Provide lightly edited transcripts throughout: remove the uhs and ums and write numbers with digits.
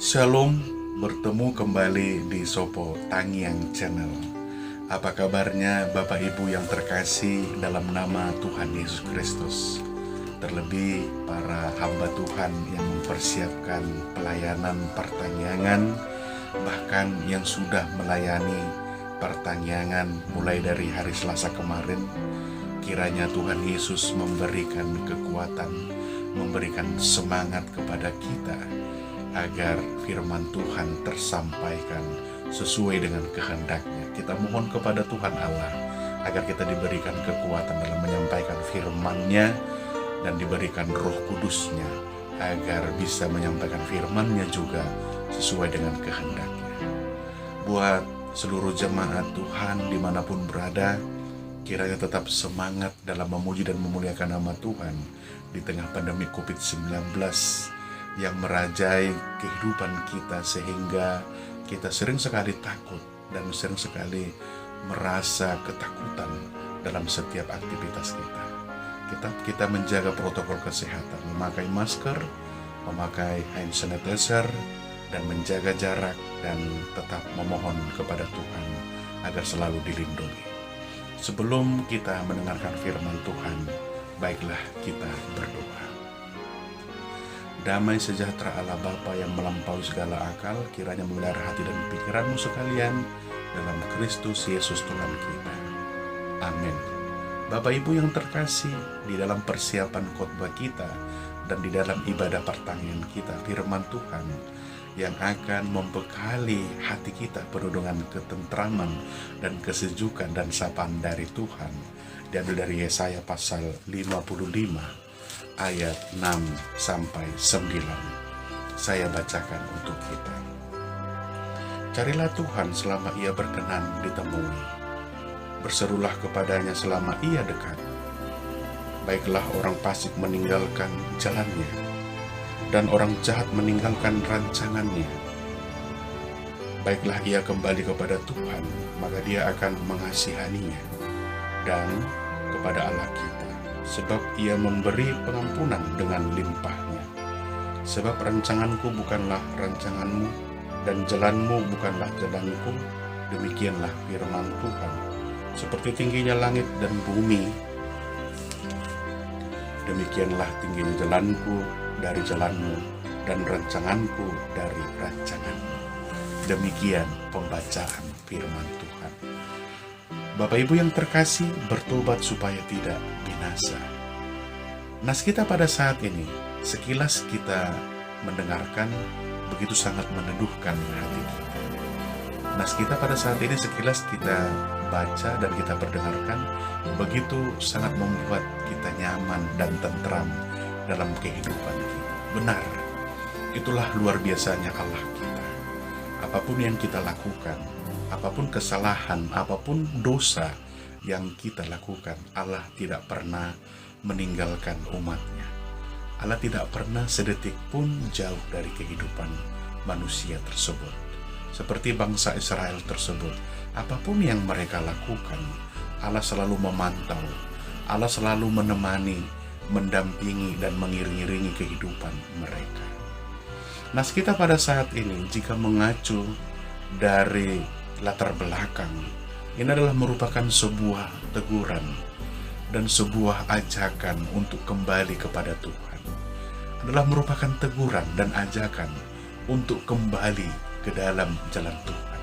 Shalom, bertemu kembali di Sopo Tangyang Channel. Apa kabarnya Bapak Ibu yang terkasih dalam nama Tuhan Yesus Kristus? Terlebih para hamba Tuhan yang mempersiapkan pelayanan pertangyangan, bahkan yang sudah melayani pertangyangan mulai dari hari Selasa kemarin. Kiranya Tuhan Yesus memberikan kekuatan, memberikan semangat kepada kita agar firman Tuhan tersampaikan sesuai dengan kehendaknya. Kita mohon kepada Tuhan Allah agar kita diberikan kekuatan dalam menyampaikan firman-Nya dan diberikan Roh Kudus-Nya agar bisa menyampaikan firman-Nya juga sesuai dengan kehendaknya. Buat seluruh jemaat Tuhan dimanapun berada, kiranya tetap semangat dalam memuji dan memuliakan nama Tuhan di tengah pandemi COVID-19 yang merajai kehidupan kita, sehingga kita sering sekali takut dan sering sekali merasa ketakutan dalam setiap aktivitas kita. Kita menjaga protokol kesehatan, memakai masker, memakai hand sanitizer, dan menjaga jarak, dan tetap memohon kepada Tuhan agar selalu dilindungi. Sebelum kita mendengarkan firman Tuhan, baiklah kita berdoa. Damai sejahtera Allah Bapa yang melampaui segala akal, kiranya memelihara hati dan pikiranmu sekalian dalam Kristus Yesus Tuhan kita. Amin. Bapak Ibu yang terkasih, di dalam persiapan khotbah kita dan di dalam ibadah pertanggihan kita, firman Tuhan yang akan membekali hati kita penuh dengan ketentraman dan kesejukan dan sapaan dari Tuhan, diambil dari Yesaya pasal 55 ayat 6-9. Saya bacakan untuk kita. Carilah Tuhan selama Ia berkenan ditemui. Berserulah kepadanya selama Ia dekat. Baiklah orang fasik meninggalkan jalannya, dan orang jahat meninggalkan rancangannya. Baiklah ia kembali kepada Tuhan, maka Dia akan mengasihaninya, dan kepada Allah kita, sebab Ia memberi pengampunan dengan limpahnya. Sebab rancanganku bukanlah rancanganmu, dan jalanmu bukanlah jalanku, demikianlah firman Tuhan. Seperti tingginya langit dan bumi, demikianlah tingginya jalanku dari jalanmu, dan rancanganku dari rancanganmu. Demikian pembacaan firman Tuhan. Bapak Ibu yang terkasih, bertobat supaya tidak binasa. Nas kita pada saat ini, sekilas kita mendengarkan, begitu sangat meneduhkan hati kita. Nas kita pada saat ini sekilas kita baca dan kita perdengarkan, begitu sangat membuat kita nyaman dan tentram dalam kehidupan kita. Benar, itulah luar biasanya Allah kita. Apapun yang kita lakukan, apapun kesalahan, apapun dosa yang kita lakukan, Allah tidak pernah meninggalkan umatnya. Allah tidak pernah sedetik pun jauh dari kehidupan manusia tersebut. Seperti bangsa Israel tersebut, apapun yang mereka lakukan, Allah selalu memantau, Allah selalu menemani, mendampingi dan mengiring-iringi kehidupan mereka. Nas kita pada saat ini, jika mengacu dari latar belakang, ini adalah merupakan sebuah teguran dan sebuah ajakan untuk kembali kepada Tuhan. Adalah merupakan teguran dan ajakan untuk kembali ke dalam jalan Tuhan.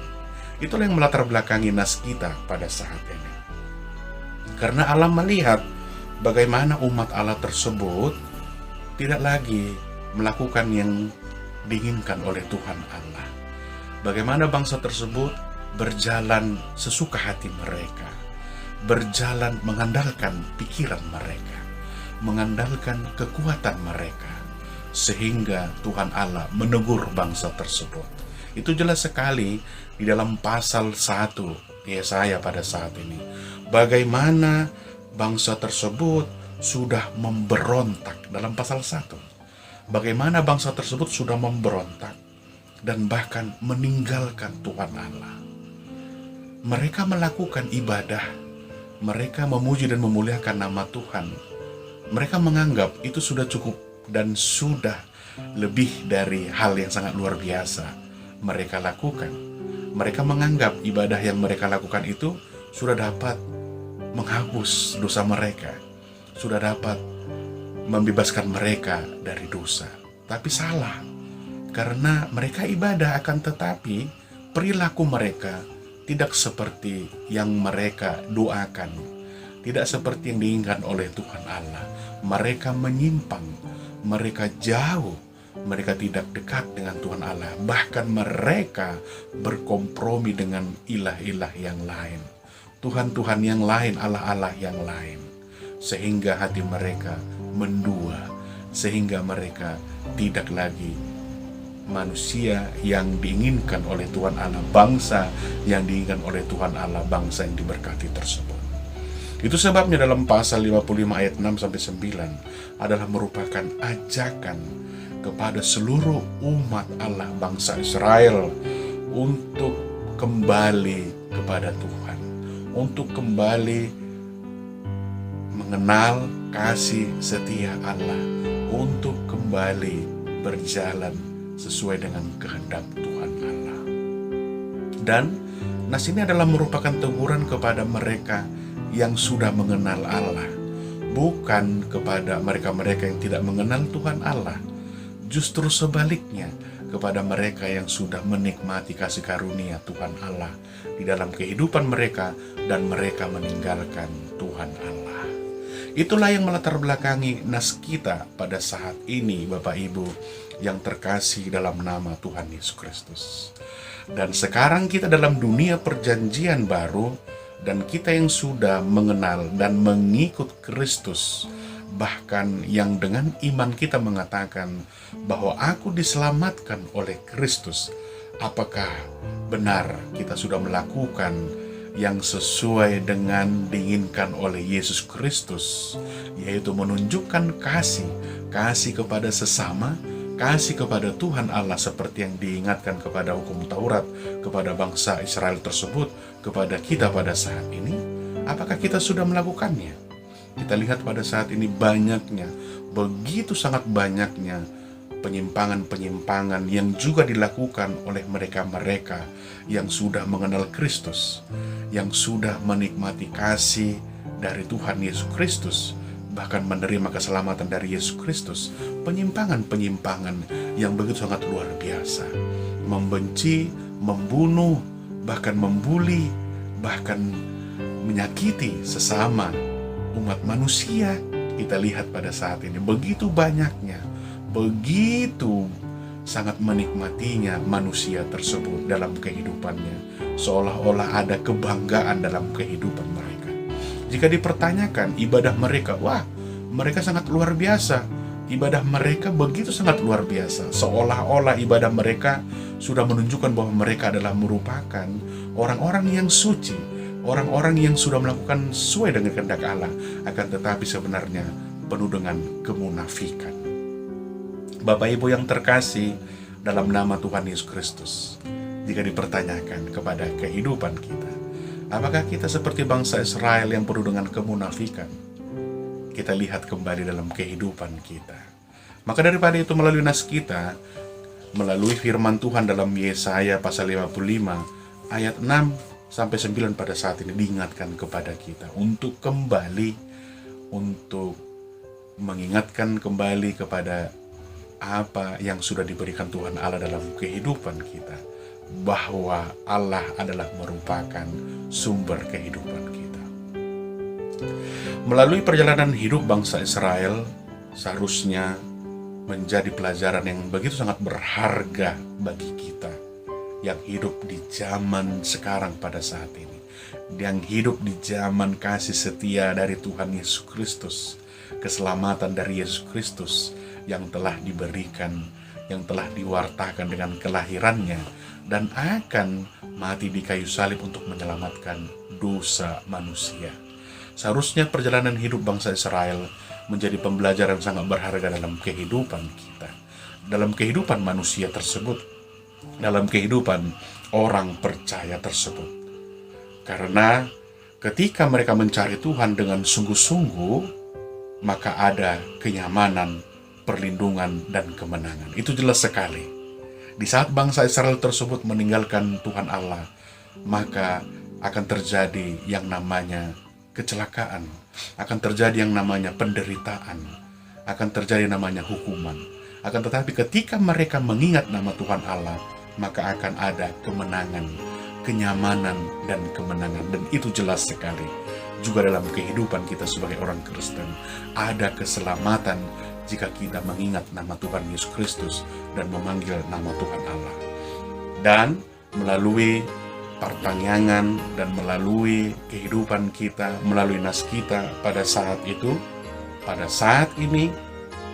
Itulah yang melatar belakangi nas kita pada saat ini. Karena Allah melihat bagaimana umat Allah tersebut tidak lagi melakukan yang diinginkan oleh Tuhan Allah. Bagaimana bangsa tersebut berjalan sesuka hati mereka, berjalan mengandalkan pikiran mereka, mengandalkan kekuatan mereka, sehingga Tuhan Allah menegur bangsa tersebut. Itu jelas sekali di dalam pasal 1 Yesaya pada saat ini. Bagaimana bangsa tersebut sudah memberontak dalam pasal 1. Bagaimana bangsa tersebut sudah memberontak dan bahkan meninggalkan Tuhan Allah. Mereka melakukan ibadah, mereka memuji dan memuliakan nama Tuhan. Mereka menganggap itu sudah cukup dan sudah lebih dari hal yang sangat luar biasa mereka lakukan. Mereka menganggap ibadah yang mereka lakukan itu sudah dapat menghapus dosa mereka, sudah dapat membebaskan mereka dari dosa. Tapi salah, karena mereka ibadah, akan tetapi perilaku mereka tidak seperti yang mereka doakan, tidak seperti yang diinginkan oleh Tuhan Allah. Mereka menyimpang, mereka jauh, mereka tidak dekat dengan Tuhan Allah. Bahkan mereka berkompromi dengan ilah-ilah yang lain, Tuhan-Tuhan yang lain, Allah-Allah yang lain. Sehingga hati mereka mendua, sehingga mereka tidak lagi manusia yang diinginkan oleh Tuhan Allah, bangsa yang diinginkan oleh Tuhan Allah, bangsa yang diberkati tersebut. Itu sebabnya dalam pasal 55 ayat 6-9 adalah merupakan ajakan kepada seluruh umat Allah, bangsa Israel, untuk kembali kepada Tuhan, untuk kembali mengenal kasih setia Allah, untuk kembali berjalan sesuai dengan kehendak Tuhan Allah. Dan nas ini adalah merupakan teguran kepada mereka yang sudah mengenal Allah, bukan kepada mereka-mereka yang tidak mengenal Tuhan Allah. Justru sebaliknya, kepada mereka yang sudah menikmati kasih karunia Tuhan Allah di dalam kehidupan mereka, dan mereka meninggalkan Tuhan Allah. Itulah yang melatar belakangi nas kita pada saat ini, Bapak Ibu yang terkasih dalam nama Tuhan Yesus Kristus. Dan sekarang kita dalam dunia perjanjian baru, dan kita yang sudah mengenal dan mengikut Kristus, bahkan yang dengan iman kita mengatakan bahwa aku diselamatkan oleh Kristus. Apakah benar kita sudah melakukan yang sesuai dengan diinginkan oleh Yesus Kristus, yaitu menunjukkan kasih kepada sesama, kasih kepada Tuhan Allah seperti yang diingatkan kepada hukum Taurat, kepada bangsa Israel tersebut, kepada kita pada saat ini? Apakah kita sudah melakukannya? Kita lihat pada saat ini banyaknya, begitu sangat banyaknya penyimpangan-penyimpangan yang juga dilakukan oleh mereka-mereka yang sudah mengenal Kristus, yang sudah menikmati kasih dari Tuhan Yesus Kristus, bahkan menerima keselamatan dari Yesus Kristus. Penyimpangan-penyimpangan yang begitu sangat luar biasa, membenci, membunuh, bahkan membuli, bahkan menyakiti sesama umat manusia. Kita lihat pada saat ini begitu banyaknya, begitu sangat menikmatinya manusia tersebut dalam kehidupannya, seolah-olah ada kebanggaan dalam kehidupan mereka. Jika dipertanyakan ibadah mereka, wah, mereka sangat luar biasa. Ibadah mereka begitu sangat luar biasa, seolah-olah ibadah mereka sudah menunjukkan bahwa mereka adalah merupakan orang-orang yang suci, orang-orang yang sudah melakukan sesuai dengan kehendak Allah. Akan tetapi sebenarnya penuh dengan kemunafikan. Bapak Ibu yang terkasih dalam nama Tuhan Yesus Kristus, jika dipertanyakan kepada kehidupan kita, apakah kita seperti bangsa Israel yang penuh dengan kemunafikan? Kita lihat kembali dalam kehidupan kita. Maka daripada itu, melalui nas kita, melalui firman Tuhan dalam Yesaya pasal 55 ayat 6-9 pada saat ini diingatkan kepada kita untuk kembali, untuk mengingatkan kembali kepada apa yang sudah diberikan Tuhan Allah dalam kehidupan kita, bahwa Allah adalah merupakan sumber kehidupan kita. Melalui perjalanan hidup bangsa Israel seharusnya menjadi pelajaran yang begitu sangat berharga bagi kita yang hidup di zaman sekarang pada saat ini, yang hidup di zaman kasih setia dari Tuhan Yesus Kristus, keselamatan dari Yesus Kristus yang telah diberikan, yang telah diwartakan dengan kelahirannya, dan akan mati di kayu salib untuk menyelamatkan dosa manusia. Seharusnya perjalanan hidup bangsa Israel menjadi pembelajaran sangat berharga dalam kehidupan kita, dalam kehidupan manusia tersebut, dalam kehidupan orang percaya tersebut. Karena ketika mereka mencari Tuhan dengan sungguh-sungguh, maka ada kenyamanan perlindungan, dan kemenangan. Itu jelas sekali. Di saat bangsa Israel tersebut meninggalkan Tuhan Allah, maka akan terjadi yang namanya kecelakaan, akan terjadi yang namanya penderitaan, akan terjadi namanya hukuman. Akan tetapi ketika mereka mengingat nama Tuhan Allah, maka akan ada kemenangan, kenyamanan, dan kemenangan. Dan itu jelas sekali. Juga dalam kehidupan kita sebagai orang Kristen, ada keselamatan jika kita mengingat nama Tuhan Yesus Kristus dan memanggil nama Tuhan Allah. Dan melalui pertanyaan dan melalui kehidupan kita, melalui nas kita pada saat itu, pada saat ini,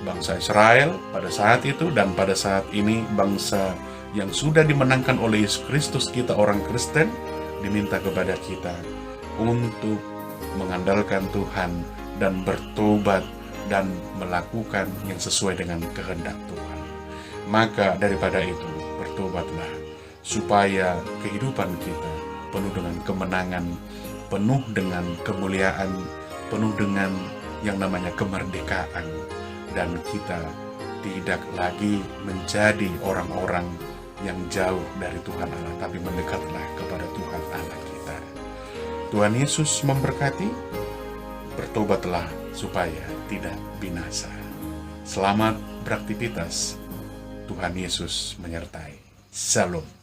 bangsa Israel pada saat itu dan pada saat ini bangsa yang sudah dimenangkan oleh Yesus Kristus, kita orang Kristen, diminta kepada kita untuk mengandalkan Tuhan dan bertobat dan melakukan yang sesuai dengan kehendak Tuhan. Maka daripada itu, bertobatlah supaya kehidupan kita penuh dengan kemenangan, penuh dengan kemuliaan, penuh dengan yang namanya kemerdekaan, dan kita tidak lagi menjadi orang-orang yang jauh dari Tuhan Allah, tapi mendekatlah kepada Tuhan Allah kita. Tuhan Yesus memberkati. Bertobatlah supaya tidak binasa. Selamat beraktivitas. Tuhan Yesus menyertai. Shalom.